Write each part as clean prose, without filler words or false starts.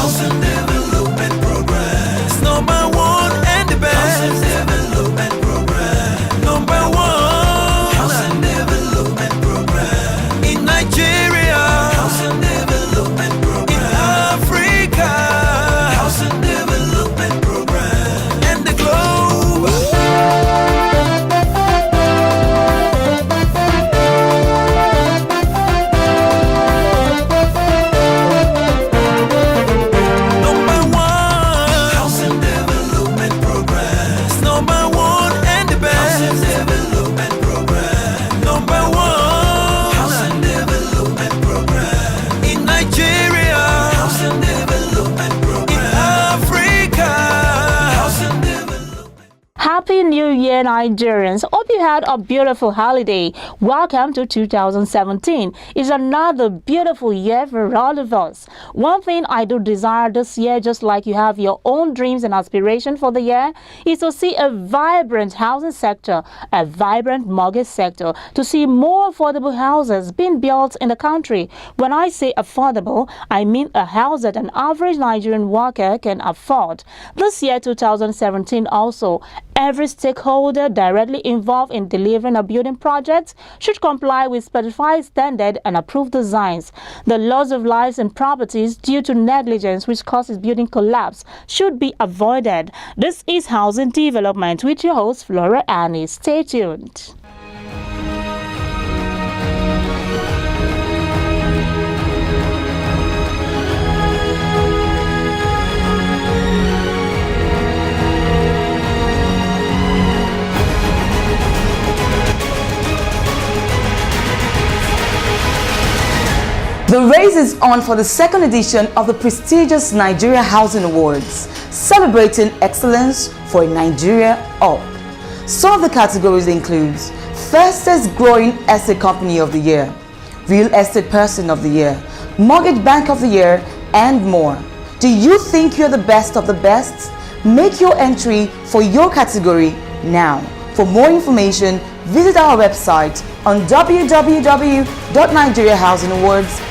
Housing Development Program. It's number one and the best. Housing Development Program. Number one. Housing Development Program. In Nigeria. Housing Development Program. In Africa. Housing Development Program. And the globe. Number one. Housing Development Program. It's number one and the best. Housing Development Program. Number one. Housing Development Program. In Nigeria. Housing Development Program. In Africa. Housing Development. Happy New Year, Nigerians. Hope you had a beautiful holiday. Welcome to 2017. It's another beautiful year for all of us. One thing I do desire this year, just like you have your own dreams and aspirations for the year, is to see a vibrant housing sector, a vibrant mortgage sector, to see more affordable houses being built in the country. When I say affordable, I mean a house that an average Nigerian worker can afford. This year, 2017 also, every stakeholder directly involved in delivering a building project should comply with specified standard and approved designs. The loss of lives and properties due to negligence which causes building collapse should be avoided. This is Housing Development with your host Flora Anne. Stay tuned. The race is on for the second edition of the prestigious Nigeria Housing Awards, celebrating excellence for Nigeria Up. Some of the categories include Fastest Growing Estate Company of the Year, Real Estate Person of the Year, Mortgage Bank of the Year, and more. Do you think you're the best of the best? Make your entry for your category now. For more information, visit our website on www.nigeriahousingawards.com.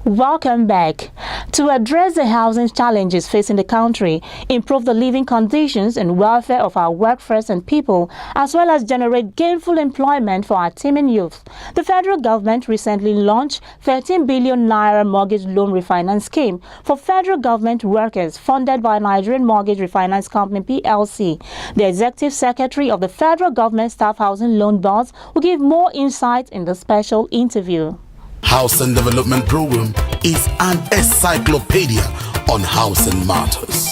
Welcome back. To address the housing challenges facing the country, improve the living conditions and welfare of our workforce and people, as well as generate gainful employment for our teeming youth, the federal government recently launched 13 billion naira mortgage loan refinance scheme for federal government workers funded by Nigerian Mortgage Refinance Company PLC. The executive secretary of the Federal Government Staff Housing Loan Board will give more insight in the special interview. Housing Development Program is an encyclopedia on housing matters.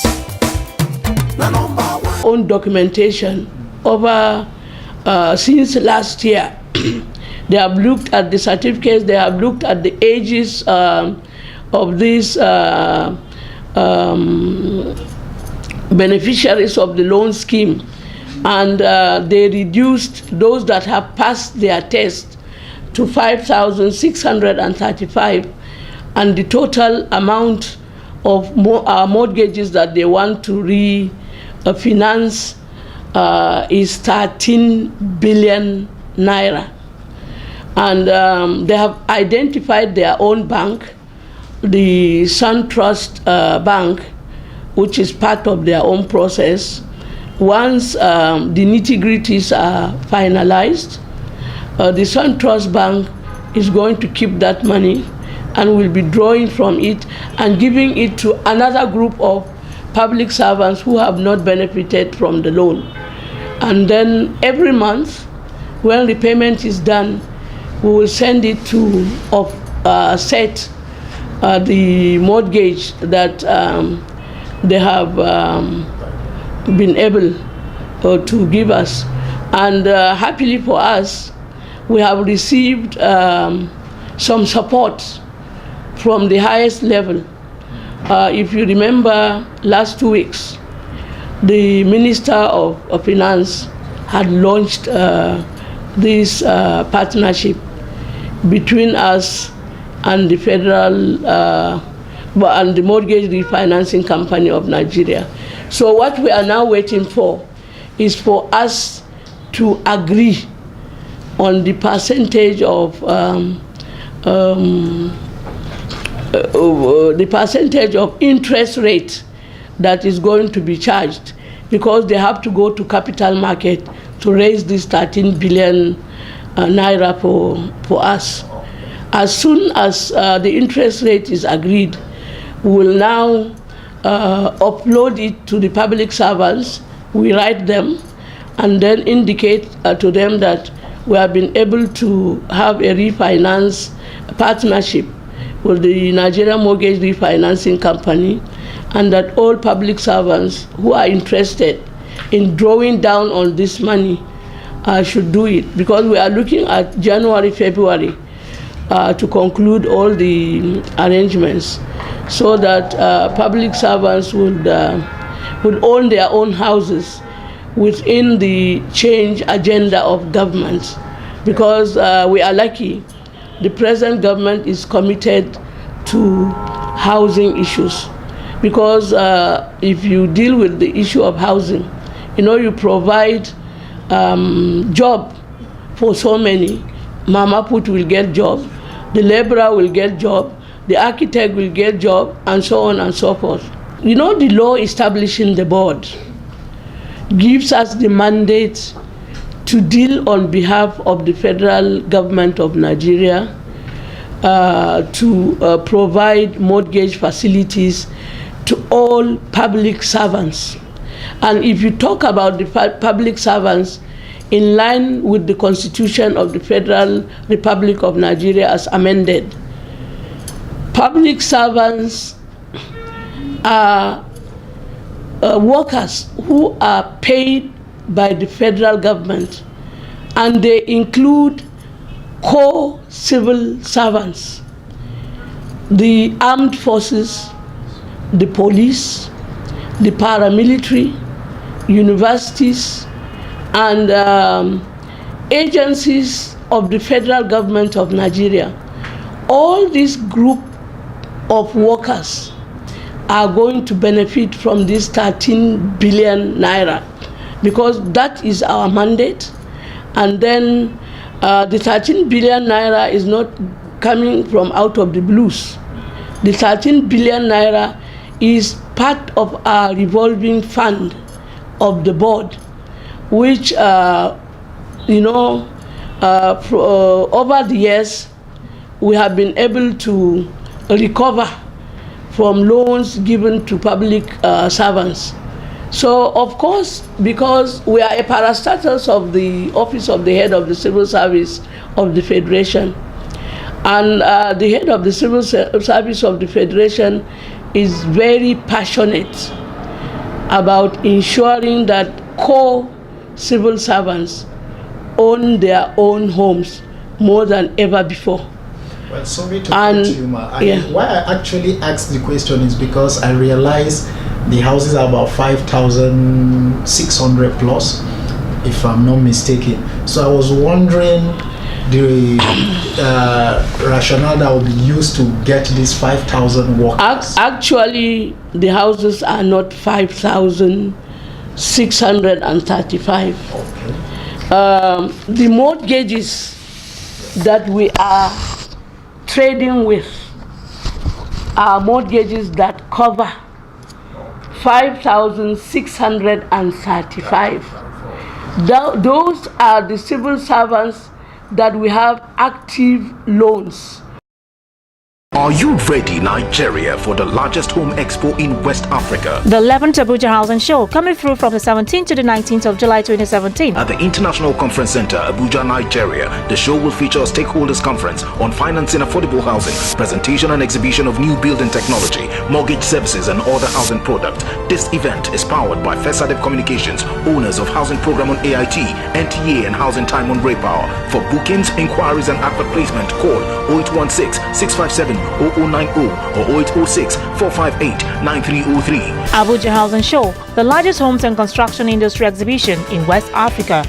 On documentation over since last year, they have looked at the certificates, they have looked at the ages of these beneficiaries of the loan scheme, and they reduced those that have passed their test to 5,635, and the total amount of mortgages that they want to refinance is 13 billion naira. And they have identified their own bank, the Sun Trust Bank, which is part of their own process. Once the nitty-gritties are finalized, the Sun Trust Bank is going to keep that money and will be drawing from it and giving it to another group of public servants who have not benefited from the loan. And then every month, when repayment is done, we will send it to offset the mortgage that they have been able to give us. And happily for us, we have received some support from the highest level. If you remember, last 2 weeks, the Minister of Finance had launched this partnership between us and the Federal and the Mortgage Refinancing Company of Nigeria. So what we are now waiting for is for us to agree on the percentage of the percentage of interest rate that is going to be charged, because they have to go to capital market to raise this 13 billion naira for us. As soon as the interest rate is agreed, we will now upload it to the public servants. We write them and then indicate to them that we have been able to have a refinance partnership with the Nigerian Mortgage Refinancing Company, and that all public servants who are interested in drawing down on this money should do it, because we are looking at January, February to conclude all the arrangements, so that public servants would own their own houses within the change agenda of government, because we are lucky. The present government is committed to housing issues, because if you deal with the issue of housing, you provide job for so many. Mama put will get job, the laborer will get job, the architect will get job, and so on and so forth. The law establishing the board gives us the mandate to deal on behalf of the federal government of Nigeria to provide mortgage facilities to all public servants. And if you talk about the public servants, in line with the Constitution of the Federal Republic of Nigeria as amended, public servants are workers who are paid by the federal government, and they include core civil servants, the armed forces, the police, the paramilitary, universities, and agencies of the federal government of Nigeria. All this group of workers are going to benefit from this 13 billion naira, because that is our mandate. And then the 13 billion naira is not coming from out of the blues. The 13 billion naira is part of our revolving fund of the board, which over the years we have been able to recover from loans given to public servants. So, of course, because we are a parastatus of the Office of the Head of the Civil Service of the Federation, and the Head of the Civil Service of the Federation is very passionate about ensuring that core civil servants own their own homes more than ever before. Well, sorry to cut you, Ma. Why I actually asked the question is because I realized the houses are about 5,600 plus, if I'm not mistaken. So I was wondering the rationale that will be used to get these 5,000 workers. Actually, the houses are not 5,635. Okay. The mortgages that we are trading with are mortgages that cover 5,635. Those are the civil servants that we have active loans. Are you ready, Nigeria, for the largest home expo in West Africa? The 11th Abuja Housing Show, coming through from the 17th to the 19th of July 2017. At the International Conference Center, Abuja, Nigeria, the show will feature a stakeholders conference on financing affordable housing, presentation and exhibition of new building technology, mortgage services and other housing products. This event is powered by FESADEP Communications, owners of Housing Program on AIT, NTA and Housing Time on Raypower. For bookings, inquiries and advert placement, call 0816-657-0090 or 0806-458-9303. Abuja Housing Show, the largest homes and construction industry exhibition in West Africa.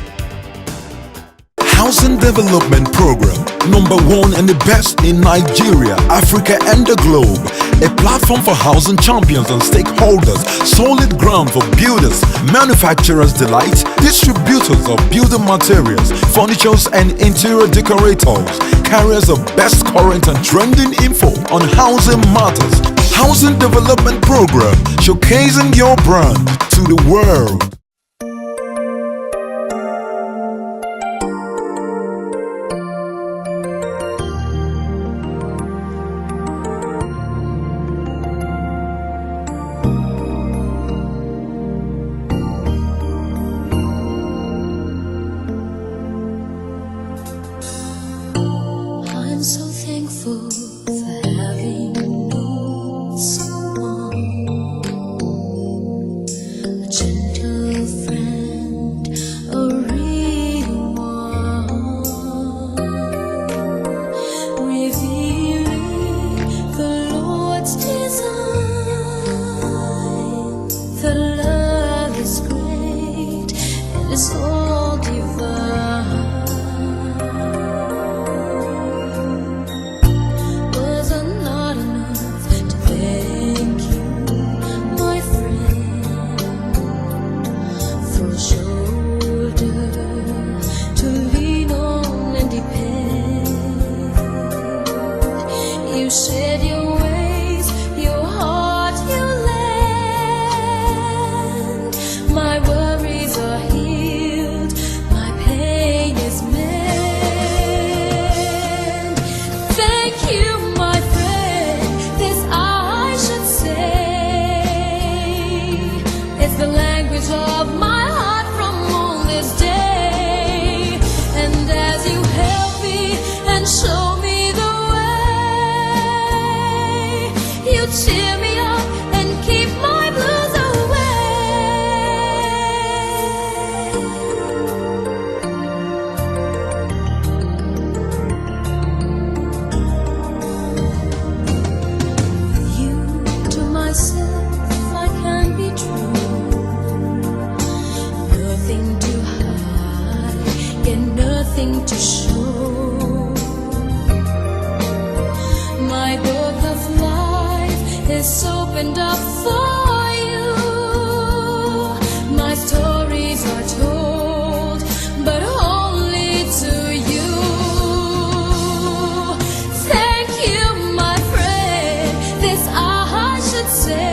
Housing Development Program, #1 and the best in Nigeria, Africa and the globe. a platform for housing champions and stakeholders, solid ground for builders, manufacturers' delight, distributors of building materials, furnitures and interior decorators, carriers of best current and trending info on housing matters. Housing Development Program, showcasing your brand to the world. I'm so thankful for having known someone, a gentle friend, a real one, revealing the Lord's design. The love is great and it's all divine. You said your ways, your heart, you lend. My worries are healed, my pain is mended. Thank you, my friend, this I should say. It's the language of my heart from all this day. And as you help me and show me you cheer me up and keep my blues away. You to myself I can be true. Nothing to hide, yet nothing to show. My book of life is opened up for you. My stories are told, but only to you. Thank you, my friend, this I should say.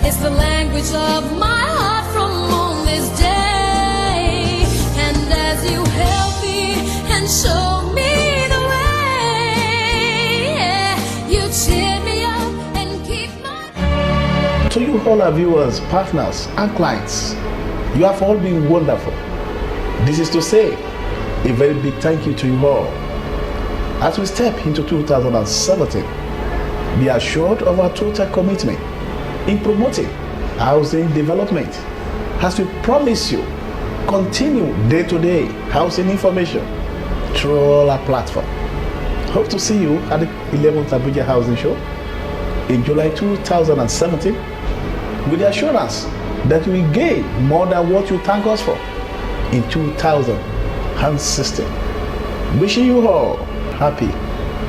It's the language of my heart from on this day. And as you help me and show me to you all our viewers, partners and clients, you have all been wonderful. This is to say a very big thank you to you all. As we step into 2017, be assured of our total commitment in promoting housing development. As we promise you, continue day-to-day housing information through all our platforms. Hope to see you at the 11th Abuja Housing Show in July 2017, with the assurance that we gain more than what you thank us for in 2016. Wishing you all happy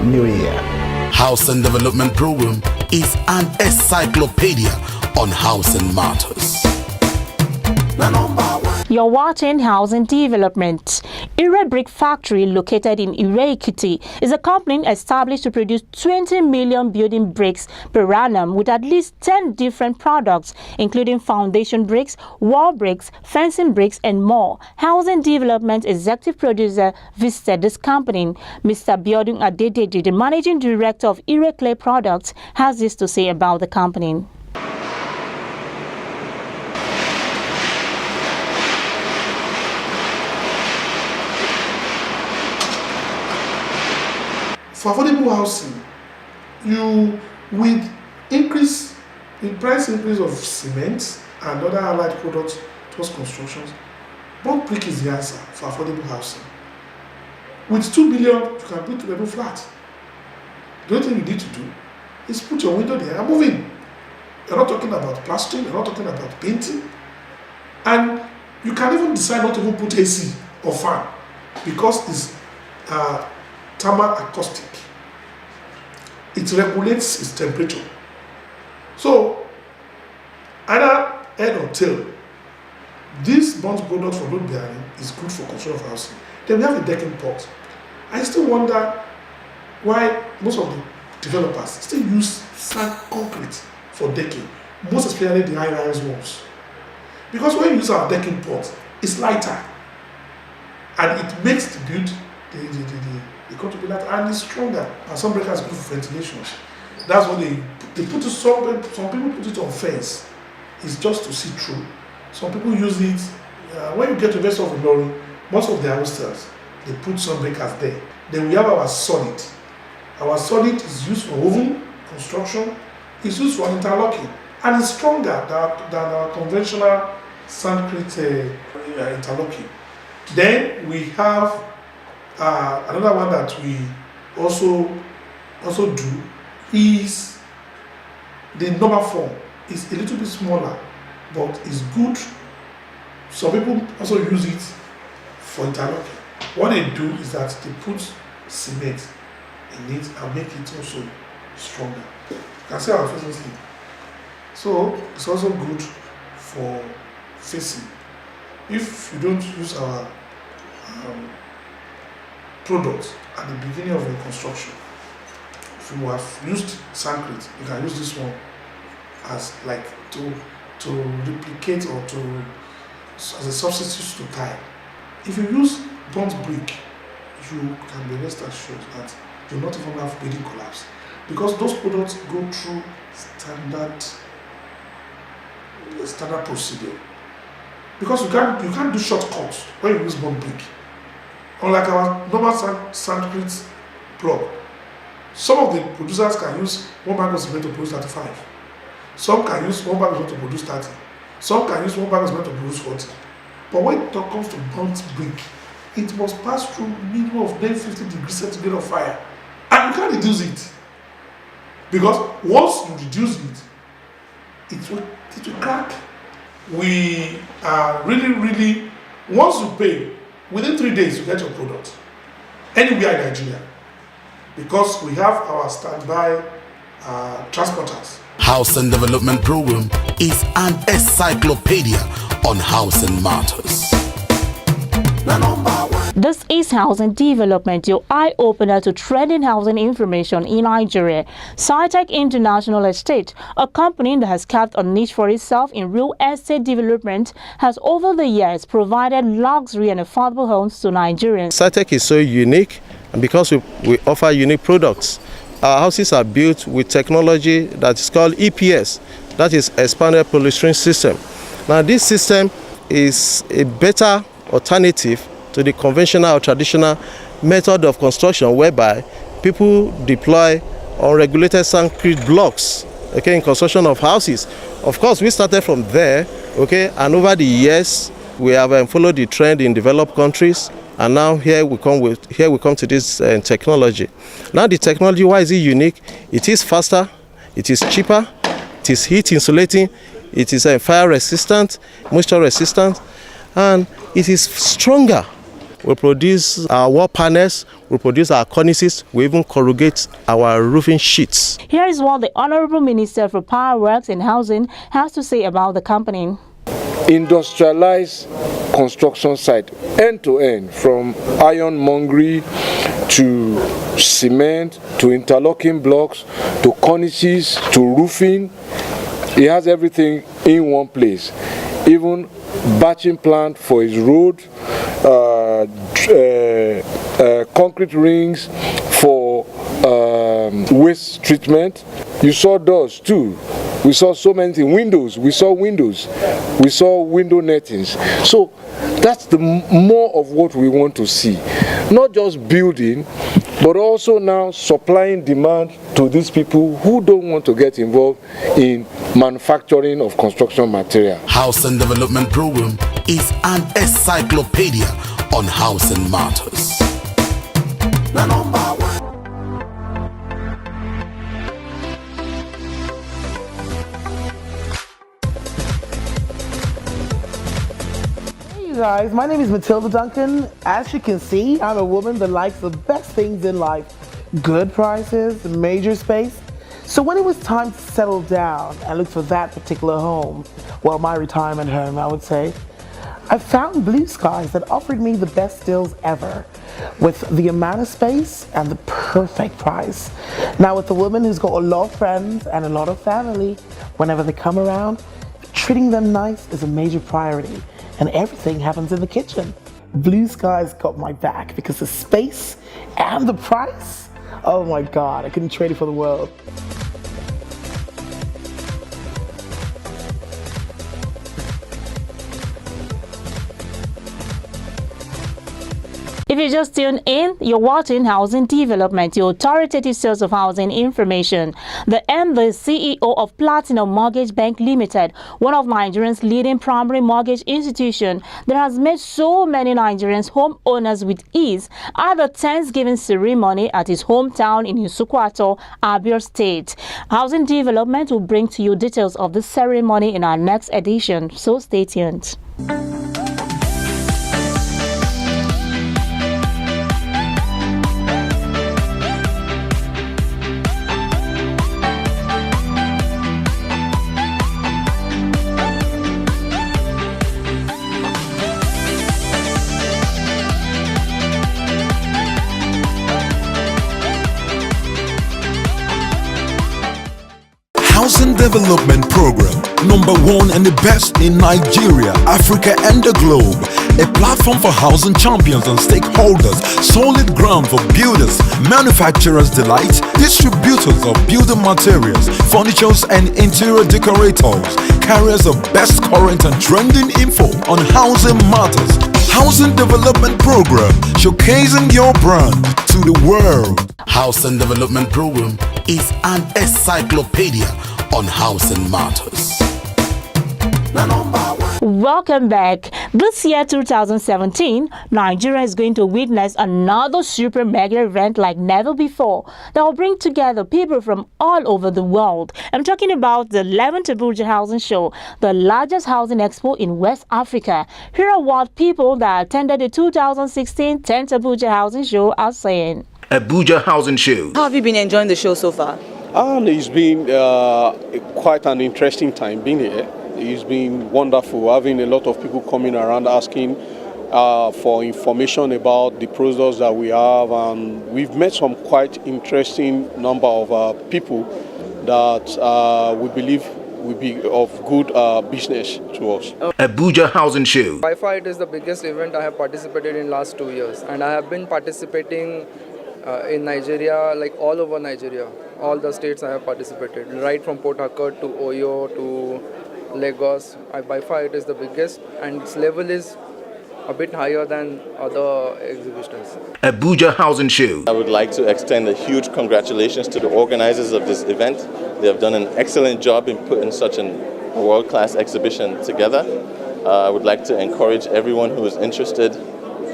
New Year. Housing Development Program is an encyclopedia on housing matters. You're watching Housing Development. Ire Brick Factory, located in Ire Ekiti, is a company established to produce 20 million building bricks per annum with at least 10 different products, including foundation bricks, wall bricks, fencing bricks, and more. Housing Development Executive Producer visited this company. Mr. Biodun Adedeji, the Managing Director of Ire Clay Products, has this to say about the company. For affordable housing, you with price increase of cement and other allied products towards constructions, bulk brick is the answer for affordable housing. With 2 billion, you can build 2-bedroom flat. The only thing you need to do is put your window there and move in. You're not talking about plastering, you're not talking about painting, and you can even decide not to even put AC or fan because it's thermal acoustic. it regulates its temperature. So, either head or tail, this bronze product for load bearing is good for construction of housing. Then we have a decking pot. I still wonder why most of the developers still use sand concrete for decking, most especially the high-rise walls. Because when you use our decking pot, it's lighter and it makes the build the cut to be lighter and it's stronger. And some breakers good for ventilation. That's what they put it. Some people put it on fence. It's just to see through. Some people use it when you get to the rest of the lorry. Most of the hostels they put some breakers there. Then we have our solid. Our solid is used for woven construction. It's used for interlocking and it's stronger than our conventional sandcrete interlocking. Then we have another one that we also do is the number form. It's a little bit smaller, but it's good. Some people also use it for interlocking. What they do is that they put cement in it and make it also stronger. You can see our facing sleeve. So it's also good for facing. If you don't use our product at the beginning of your construction, if you have used sandcrete, you can use this one as like to replicate or as a substitute to tile. If you use bronze brick, you can be rest assured that you will not even have building collapse because those products go through standard procedure. Because you can't do shortcuts when you use bronze brick. Unlike our normal sandcrete block, some of the producers can use 1 bag of cement to produce 35. Some can use 1 bag of cement to produce 30. Some can use 1 bag of cement to produce 40. But when it comes to bronze brick, it must pass through minimum of 950 degrees centigrade of fire. And you can't reduce it. Because once you reduce it, it will crack. We are really, once you pay, within 3 days you get your product. Anywhere in Nigeria. Because we have our standby transporters. Housing Development Program is an encyclopedia on housing matters. This is Housing Development, your eye-opener to trending housing information in Nigeria. Cytec International Estate, a company that has carved a niche for itself in real estate development, has over the years provided luxury and affordable homes to Nigerians. Cytec is so unique, and because we offer unique products, our houses are built with technology that is called EPS, that is Expanded Polystyrene System. Now this system is a better alternative to the conventional or traditional method of construction whereby people deploy unregulated concrete blocks, okay, in construction of houses. Of course, we started from there, okay, and over the years we have followed the trend in developed countries, and now here we come to this technology. Now the technology, why is it unique? It is faster, it is cheaper, it is heat insulating, it is fire resistant, moisture resistant, and it is stronger. We produce our wall panels, we produce our cornices, we even corrugate our roofing sheets. Here is what the Honorable Minister for Power Works and Housing has to say about the company. Industrialized construction site, end to end, from ironmongery to cement to interlocking blocks to cornices to roofing. It has everything in one place. Even batching plant for his road, concrete rings for waste treatment. You saw doors too. We saw so many things. Windows. We saw windows. We saw window nettings. So that's the more of what we want to see. Not just building, but also now supplying demand to these people who don't want to get involved in manufacturing of construction material. Housing Development Program is an encyclopedia on housing matters. Hey guys, my name is Matilda Duncan. As you can see, I'm a woman that likes the best things in life. good prices, major space. So when it was time to settle down and look for that particular home, well, my retirement home, I would say, I found Blue Skies that offered me the best deals ever with the amount of space and the perfect price. Now, with a woman who's got a lot of friends and a lot of family, whenever they come around, treating them nice is a major priority, and everything happens in the kitchen. Blue Skies got my back because the space and the price, oh my God, I couldn't trade it for the world. If you just tuned in, you're watching Housing Development, your authoritative source of housing information. The CEO of Platinum Mortgage Bank Limited, one of Nigeria's leading primary mortgage institutions that has made so many Nigerians homeowners with ease, at the Thanksgiving ceremony at his hometown in Isukwato, Abia State. Housing Development will bring to you details of the ceremony in our next edition, so stay tuned. Housing Development Program, #1 and the best in Nigeria, Africa and the globe. A platform for housing champions and stakeholders, solid ground for builders, manufacturers delight, distributors of building materials, furnitures and interior decorators, carriers of best current and trending info on housing matters. Housing Development Program, showcasing your brand to the world. Housing Development Program is an encyclopedia on housing matters. Welcome back. This year, 2017, Nigeria is going to witness another super mega event like never before that will bring together people from all over the world. I'm talking about the 11th Abuja Housing Show, the largest housing expo in West Africa. Here are what people that attended the 2016 10th Abuja Housing Show are saying. Abuja Housing Show. How have you been enjoying the show so far? It's been quite an interesting time being here. It's been wonderful having a lot of people coming around asking for information about the products that we have, and we've met some quite interesting number of people that we believe will be of good business to us. Abuja Housing Show. By far, it is the biggest event I have participated in last 2 years, and I have been participating in Nigeria, like all over Nigeria. All the states I have participated, right from Port Harcourt to Oyo to Lagos. By far it is the biggest, and its level is a bit higher than other exhibitions. Abuja Housing Show. I would like to extend a huge congratulations to the organizers of this event. They have done an excellent job in putting such a world-class exhibition together. I would like to encourage everyone who is interested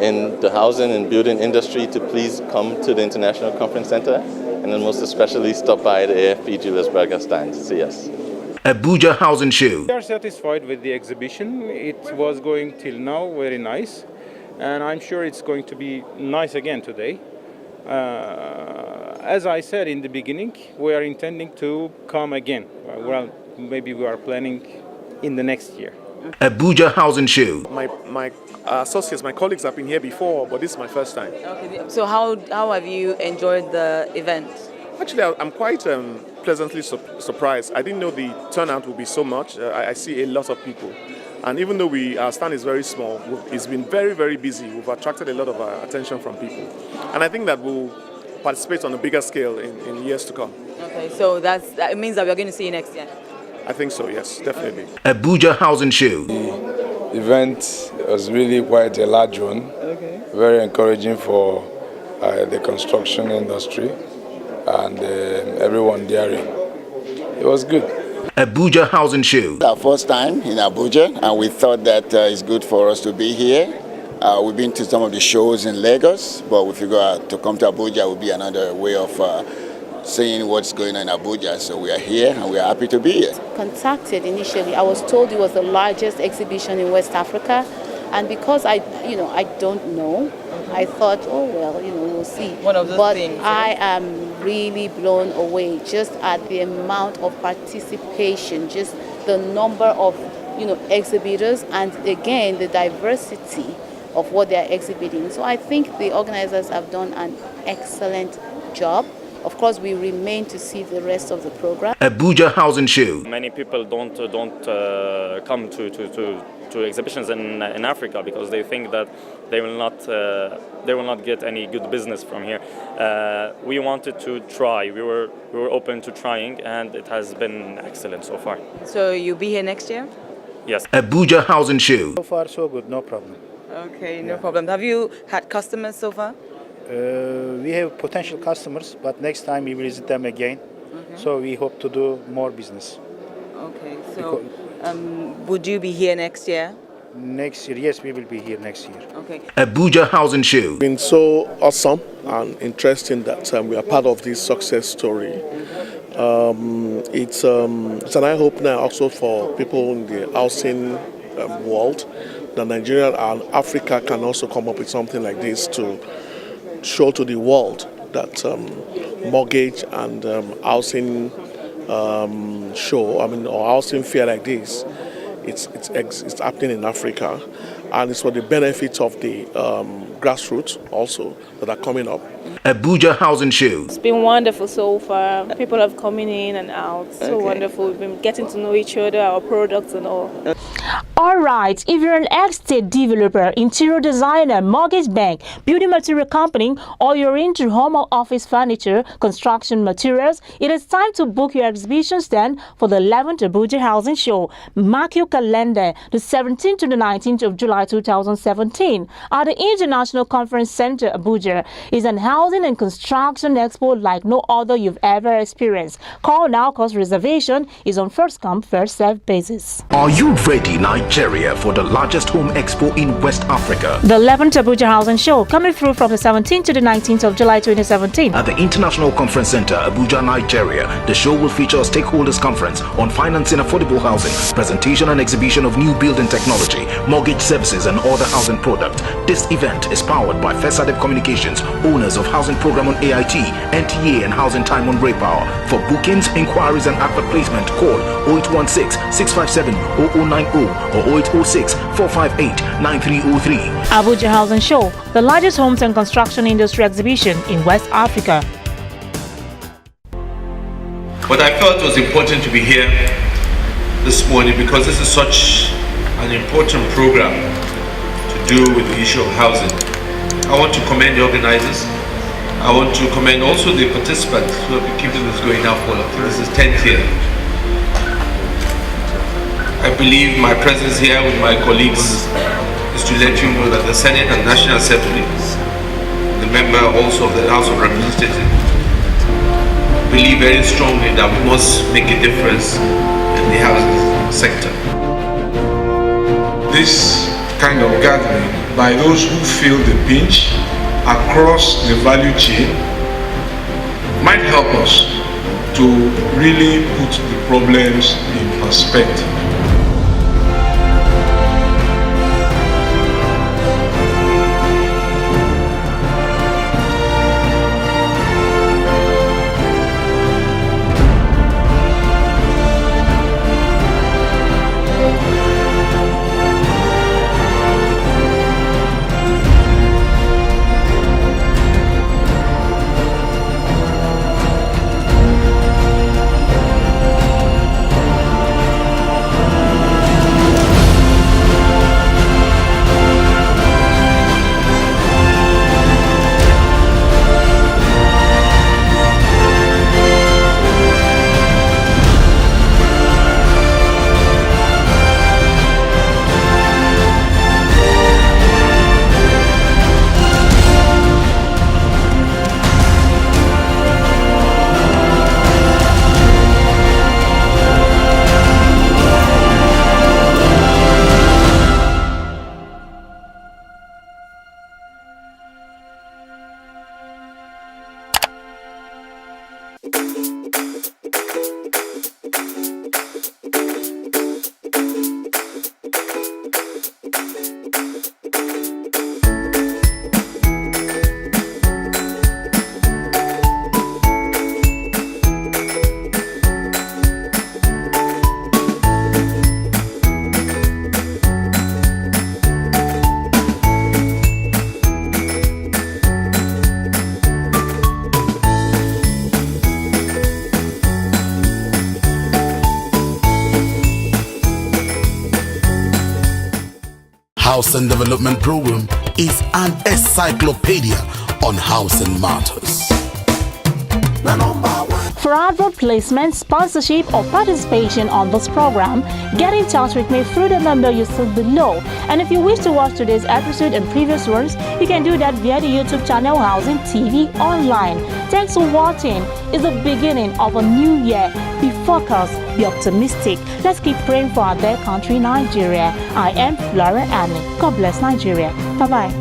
in the housing and building industry to please come to the International Conference Center, and then most especially stop by the AFP Julius Berger stand. See us. Abuja Housing Show. We are satisfied with the exhibition. It was going till now very nice, and I'm sure it's going to be nice again today. As I said in the beginning, we are intending to come again. Well, maybe we are planning in the next year. Abuja Housing Show. My associates, my colleagues have been here before, but this is my first time. Okay. So how have you enjoyed the event? Actually, I'm quite pleasantly surprised. I didn't know the turnout would be so much. I see a lot of people. And even though our stand is very small, it's been very, very busy. We've attracted a lot of attention from people. And I think that we'll participate on a bigger scale in years to come. Okay, so that means that we're going to see you next year? I think so, yes, definitely. Abuja Housing Show. The event was really quite a large one. Okay. Very encouraging for the construction industry and everyone daring. It was good. Abuja Housing Show. It's our first time in Abuja, and we thought that it's good for us to be here. We've been to some of the shows in Lagos, but if you go to come to Abuja, will be another way of seeing what's going on in Abuja. So we are here, and we are happy to be here. Contacted initially, I was told it was the largest exhibition in West Africa, And because I don't know, I thought, oh well, we'll see. One of those but things. I am really blown away just at the amount of participation, just the number of exhibitors, and again the diversity of what they are exhibiting. So I think the organizers have done an excellent job. Of course, we remain to see the rest of the program. Abuja Housing Show. Many people don't come to exhibitions in Africa because they think that they will not get any good business from here. We wanted to try. We were open to trying, and it has been excellent so far. So you'll be here next year? Yes. Abuja Housing Show. So far, so good. No problem. Okay, no problem. Have you had customers so far? We have potential customers, but next time we will visit them again. Okay. So we hope to do more business. Okay, so would you be here next year? Next year, yes, we will be here next year. Okay. Abuja Housing Show. It's been so awesome and interesting that we are part of this success story. It's an eye-opener also for people in the housing world. That Nigeria and Africa can also come up with something like this to show to the world that mortgage and housing or housing fair like this, it's happening in Africa, and it's for the benefit of the grassroots also that are coming up. Abuja Housing Show. It's been wonderful so far. People have coming in and out. So wonderful. We've been getting to know each other, our products and all. All right, if you're an estate developer, interior designer, mortgage bank, building material company, or you're into home or office furniture, construction materials, it is time to book your exhibition stand for the 11th Abuja Housing Show. Mark your calendar, the 17th to the 19th of July 2017 at the International Conference Center, Abuja. Is an housing and construction expo like no other you've ever experienced. Call now because reservation is on first come, first served basis. Are you ready, Nigeria, for the largest home expo in West Africa? The 11th Abuja Housing Show coming through from the 17th to the 19th of July 2017 at the International Conference Center, Abuja, Nigeria. The show will feature a stakeholders conference on financing affordable housing, presentation and exhibition of new building technology, mortgage services and other housing products. This event is powered by Fesadep Communications, owners of Housing Program on AIT, NTA and Housing Time on Ray Power. For bookings, inquiries and advert placement, call 0816-657-0090 or 0806-458-9303. Abuja Housing Show, the largest homes and construction industry exhibition in West Africa. But I felt it was important to be here this morning because this is such an important program to do with the issue of housing. I want to commend the organizers. I want to commend also the participants who have been keeping this going now for, I think this is 10th year. I believe my presence here with my colleagues is to let you know that the Senate and National Assembly, the member also of the House of Representatives, believe very strongly that we must make a difference in the housing sector. This kind of gathering by those who feel the pinch across the value chain might help us to really put the problems in perspective. Housing Development Program is an encyclopedia on housing matters. For advert placement, sponsorship, or participation on this program, get in touch with me through the number you see below. And if you wish to watch today's episode and previous ones, you can do that via the YouTube channel Housing TV Online. Thanks for watching. It's the beginning of a new year. Be focused, be optimistic. Let's keep praying for our dear country, Nigeria. I am Flora Anne. God bless Nigeria. Bye-bye.